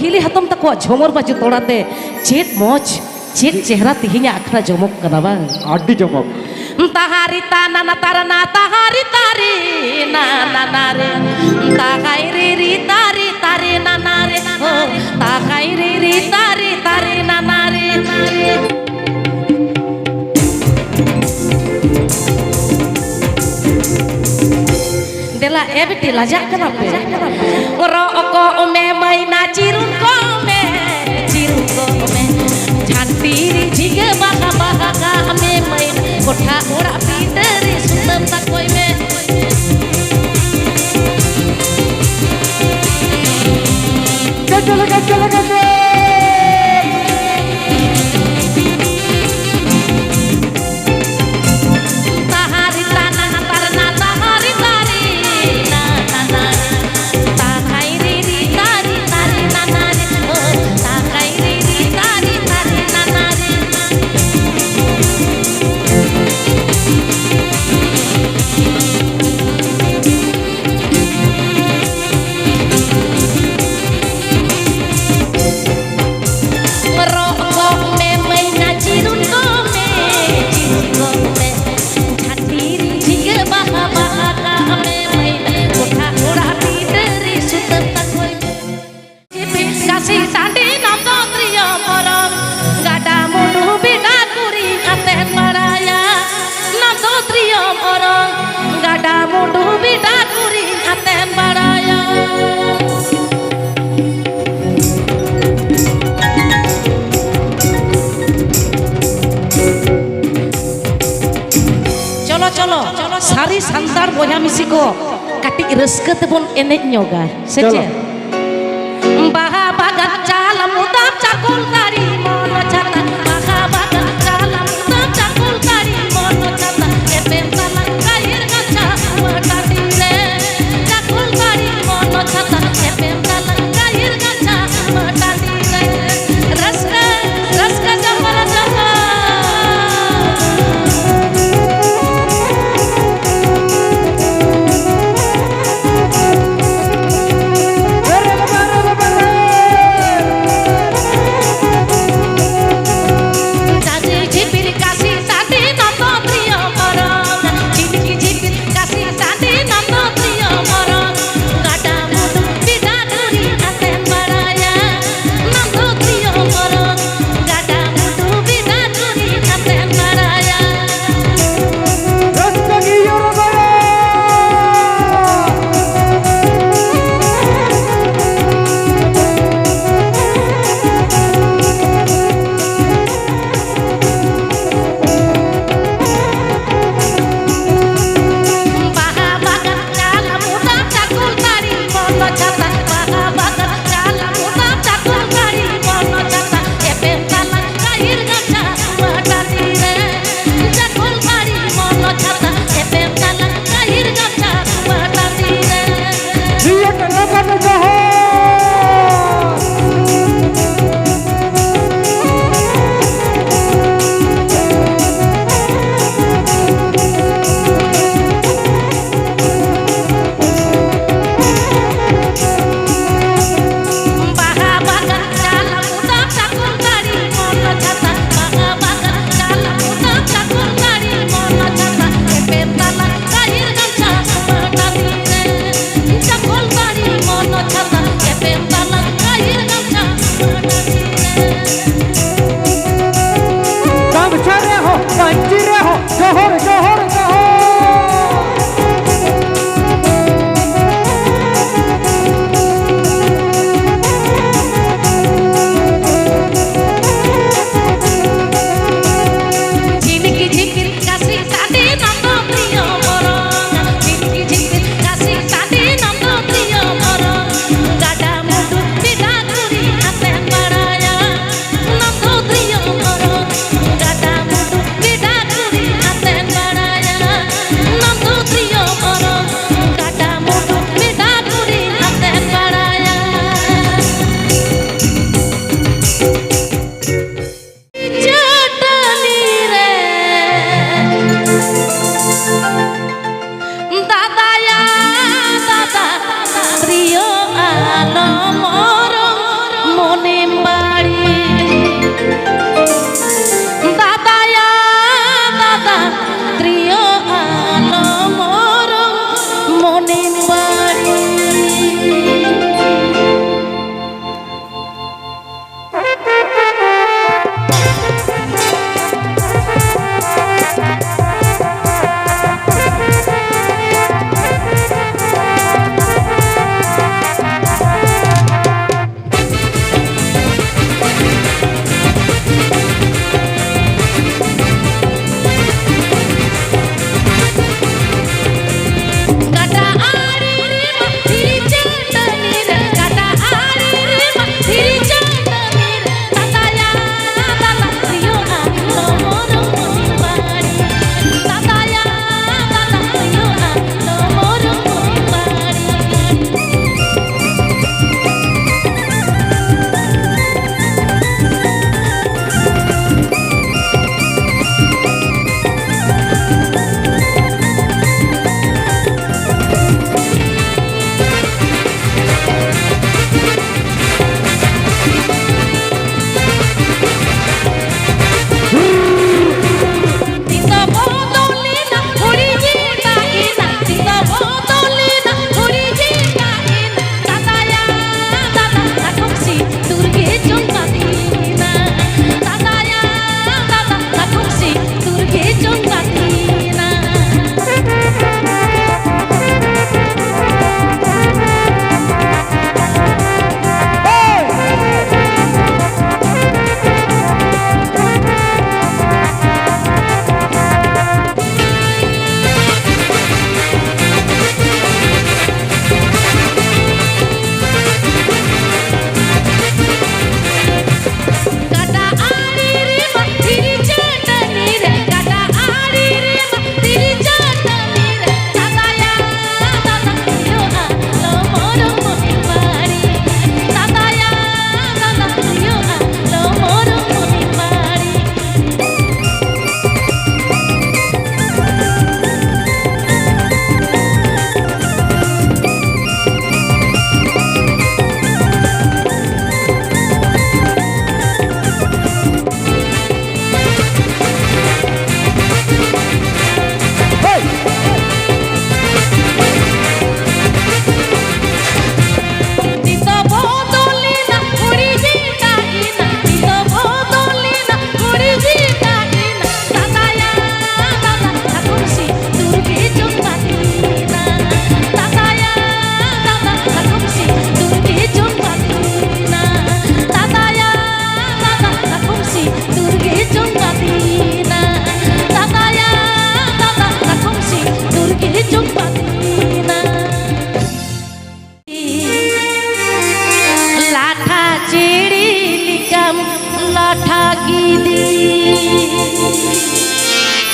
हिली हतम तक झमर बाजू तोड़ाते चेत मोच चेत चेहरा तिहिnya आखना जमक कना बांग आडी जमक ताहारी ताना ना तारना ताहारी तारी ना ना ना रे ताहाई रे री तारी तारी ना ना रे हो ताहाई रे री तारी तारी ना ना रे देला ए बेटी लजा कना पे रो को में मैना चिरुन को में झांटी री झिगे बाहा बाहा का में मैना कोठा ओड़ा पीटरी सुतम ता कोई में गजल ताहारी ताना ना तारना ताहारी तारी ना ना ना ताहाई रे री तारी तारी ना ना रे ओ ताहाई रे री तारी तारी ना ना रे सारी संसार बोया मिसी को काटी रस्के तेबन एनेज ᱧᱚᱜᱟ सेचे बाहा बागान चाल मुदा चाकुल तारी मन छाता बाहा बागान चाल मुदा चाकुल तारी मन छाता एपेम ताला कायर गाछा मटाटी रे चाकुल तारी मन छाता एपेम ताला कायर गाछा मटाटी रे रस्का रस्का जमर जहा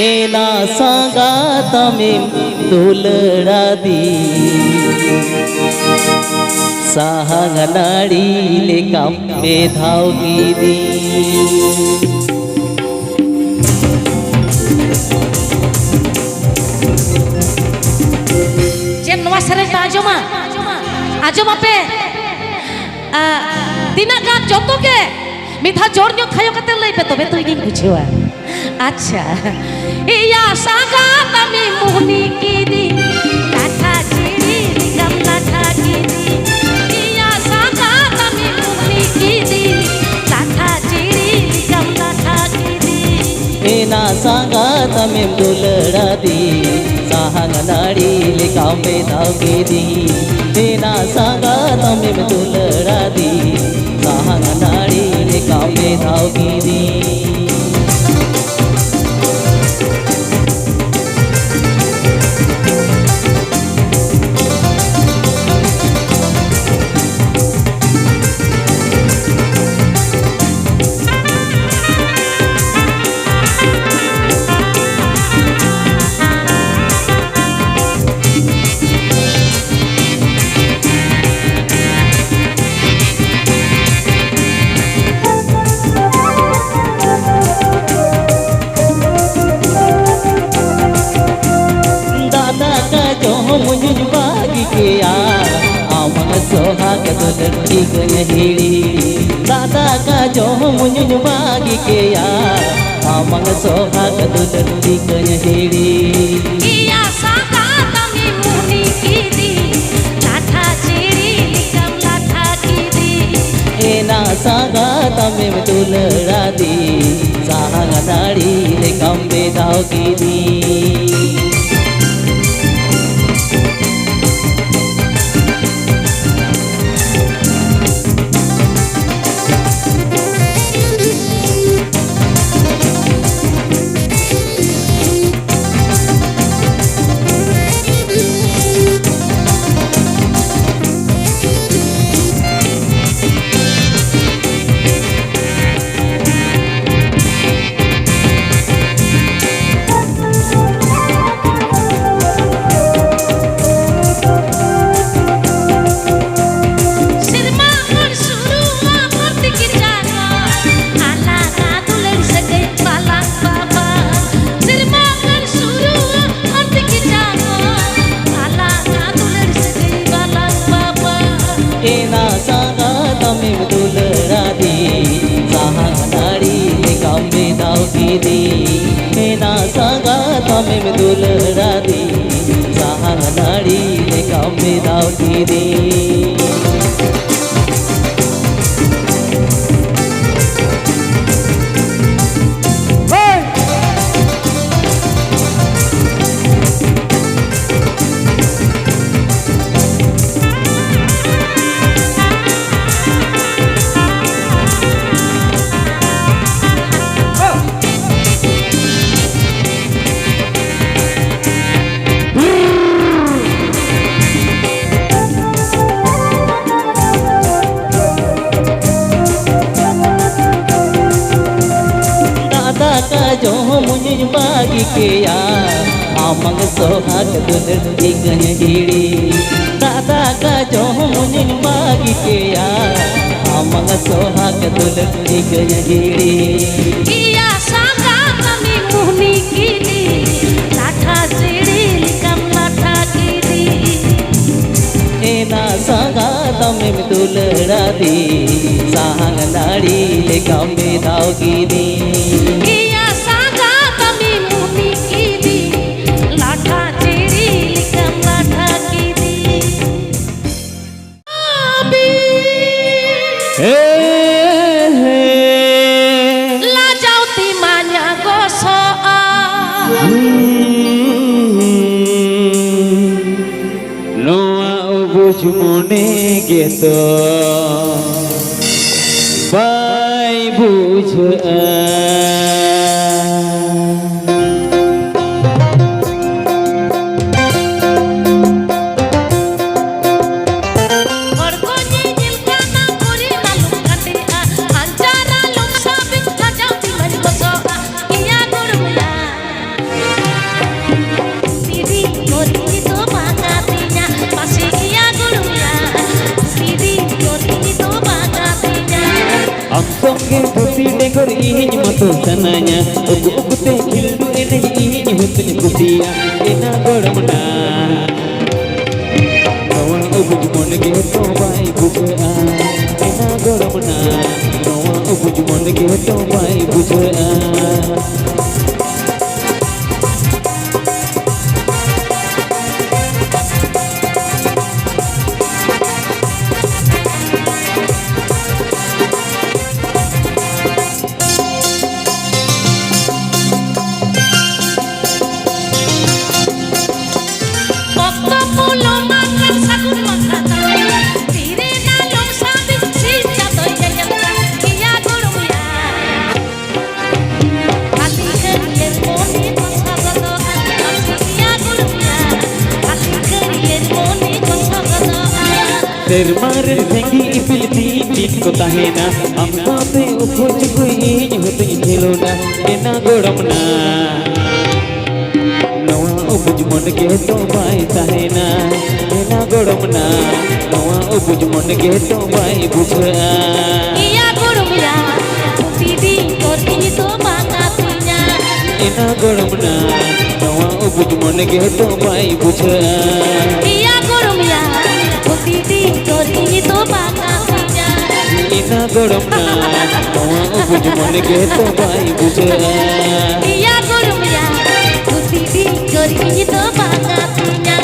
एना सांगा तमें दुलड़ा दी साहंग नाड़ी लेकाम मेधाव गिदी जे नवा सरे आजमा आजमा पे दिना का जोतो के मिठा जोर जो खायो कते लई पे तबे तो इनी बुझेवा अच्छा इया सागा तमी मुहनी की दी लाठा चिड़ी निगम लाठा की दी इया सागा तमी मुहनी की दी लाठा चिड़ी निगम लाठा की दी एना सांगा तमें दुलड़ा दी साहंग नाड़ी लेकाम मेधाव गिदी एना सांगा तमें दुलड़ा दी साहंग नाड़ी लेकाम मेधाव गिदी मुझ बागी के आमंग सोहाग दुलड़ी गनहिड़ी दादा का जो मुझ बागी के आमंग सोहाग दुलड़ी गनहिड़ी इया सागा तमी मुहनी की दी लाठा चिड़ी निगम लाठा की दी एना सांगा तमें दुलड़ा दी साहंग नाड़ी लेकाम मेधाव गिदी एना सांगा तमें दुलड़ा दी साहंग नाड़ी लेकाम मेधाव गिदी एना सांगा तमें दुलड़ा दी साहंग नाड़ी लेकाम मेधाव गिदी का जो मुझ बागी के आमंग सोहाग दुलड़ी गनहिड़ी दादा का जो मुझ बागी के आमंग सोहाग दुलड़ी गनहिड़ी इया सागा तमी मुहनी की दी लाठा चिड़ी निगम लाठा की दी एना सांगा तमें दुलड़ा दी साहंग नाड़ी लेकाम मेधाव गिदी इया सागा तमी मुहनी की दी लाठा चिड़ी निगम लाठा की दी ला जाउती मान्या गोसो Noa ubuj mone gitu Bai buj Anjara lum sabik la jaudi man goso iya gur bekor ing mato sananya ugu ugu te hildu enej ing hutun kusia ena goramna nawa ubuj mon ge to bai bujha ena goramna nawa ubuj mon ge to bai bujha Termarin thangi ipil tin ko tahena amma pe upuj ko ing hutun khelona ena goramna nawa upuj mon ge to bai tahena ena goramna nawa upuj mon ge to bai bujha iya gurumya putidi korni to mangatunya ena goramna nawa upuj mon ge to bai bujha iya gurumya putidi korni to mangatunya ena goramna nawa upuj mon ge to bai bujha iya gurumya putidi korni to mangatunya